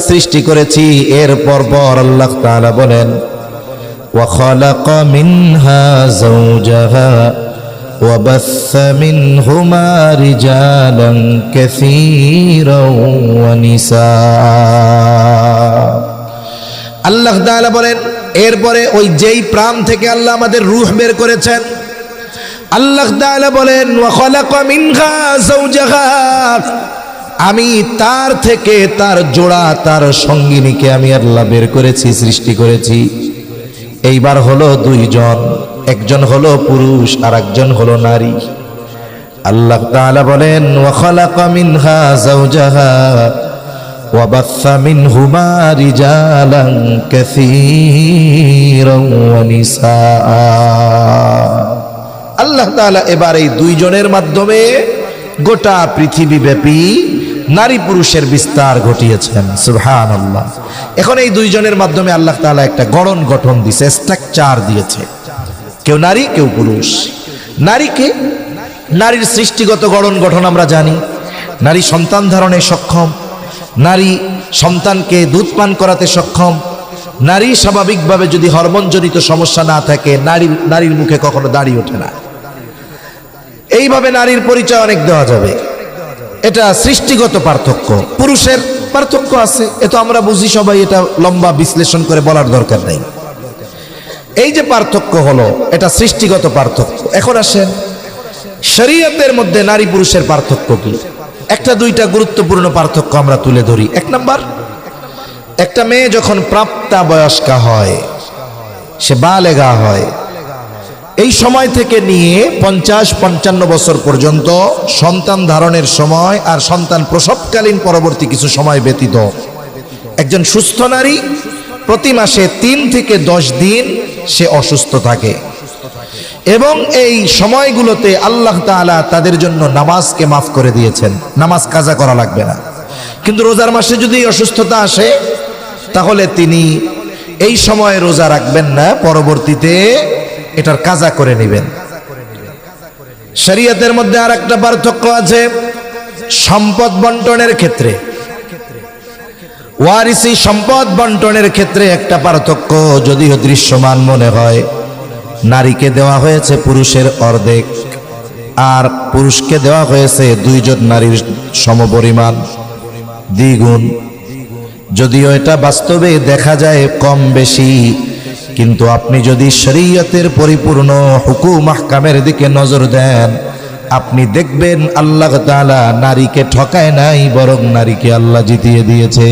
সৃষ্টি করেছি। এরপর আল্লাহ তাআলা বলেন ওয়া খালাকা মিনহা যাওজাহা ওয়া বাসসা মিনহুমা রিজালান কাসীরান ওয়া নিসা। আল্লাহ তাআলা বলেন এরপরে ওই যেই প্রাণ থেকে আল্লাহ আমাদের রূহ বের করেছেন, আল্লাহ তাআলা বলেন ওয়া খালাকা মিনহা যাওজাহা, আমি তার থেকে তার জোড়া তার সঙ্গিনীকে আমি আল্লাহ বের করেছি, সৃষ্টি করেছি। এইবার হলো দুইজন, একজন হলো পুরুষ আর একজন হলো নারী। আল্লাহ তাআলা বলেন ওয়া খালাকা মিনহা যাওজাহা ওয়া বাসসা মিনহুমা রিজালান কাসীরান ওয়া নিসা। আল্লাহ তাআলা এবার এই দুইজনের মাধ্যমে গোটা পৃথিবীব্যাপী নারী পুরুষের বিস্তার ঘটিয়েছেন। সুবহানাল্লাহ। এখন এই দুইজনের মাধ্যমে আল্লাহ তাআলা একটা গঠন দিয়েছে, স্ট্রাকচার দিয়েছে। কেউ নারী কেউ পুরুষ। নারীকে, নারীর সৃষ্টিগত গঠন আমরা জানি। নারী সন্তান ধারণে সক্ষম, নারী সন্তানকে দুধ পান করাতে সক্ষম। নারী স্বাভাবিকভাবে যদি হরমোনজনিত সমস্যা না থাকে, নারীর মুখে কখনো দাড়ি ওঠে না। এইভাবে নারীর পরিচয় অনেক দেওয়া যাবে। এটা সৃষ্টিগত পার্থক্য। পুরুষের পার্থক্য আছে, এতো আমরা বুঝি সবাই, এটা লম্বা বিশ্লেষণ করে বলার দরকার নেই। এই যে পার্থক্য হলো, এটা সৃষ্টিগত পার্থক্য। এখন আসেন শরীয়তের মধ্যে নারী পুরুষের পার্থক্য কি। একটা দুইটা গুরুত্বপূর্ণ পার্থক্য আমরা তুলে ধরি। এক নাম্বার, একটা মেয়ে যখন প্রাপ্তা বয়স্কা হয়, সে বালেগা হয়, এই সময় থেকে নিয়ে 50-55 বছর পর্যন্ত সন্তান ধারণের সময় আর সন্তান প্রসবকালীন পরবর্তী কিছু সময় ব্যতীত একজন সুস্থ নারী প্রতি মাসে 3 থেকে 10 দিন সে অসুস্থ থাকে। এবং এই সময়গুলোতে আল্লাহ তাআলা তাদের জন্য নামাজকে মাফ করে দিয়েছেন, নামাজ কাজা করা লাগবে না। কিন্তু রোজার মাসে যদি অসুস্থতা আসে, তাহলে তিনি এই সময় রোজা রাখবেন না, পরবর্তীতে এটার কাজা করে নেবেন। শরীয়তের মধ্যে আর একটা পার্থক্য আছে সম্পদ বন্টনের ক্ষেত্রে। ওয়ারিসি সম্পদ বন্টনের ক্ষেত্রে একটা পার্থক্য যদিও দৃশ্যমান মনে হয়। নারীকে দেওয়া হয়েছে পুরুষের অর্ধেক, আর পুরুষকে দেওয়া হয়েছে 2 জন নারীর সমপরিমাণ, দ্বিগুণ। যদিও এটা বাস্তবে দেখা যায় কম বেশি, কিন্তু আপনি যদি শরীয়তের পরিপূর্ণ হুকুম আহকামের দিকে নজর দেন, আপনি দেখবেন আল্লাহ তাআলা নারীকে ঠকায় নাই, বরং নারীকে আল্লাহ জিতিয়ে দিয়েছে।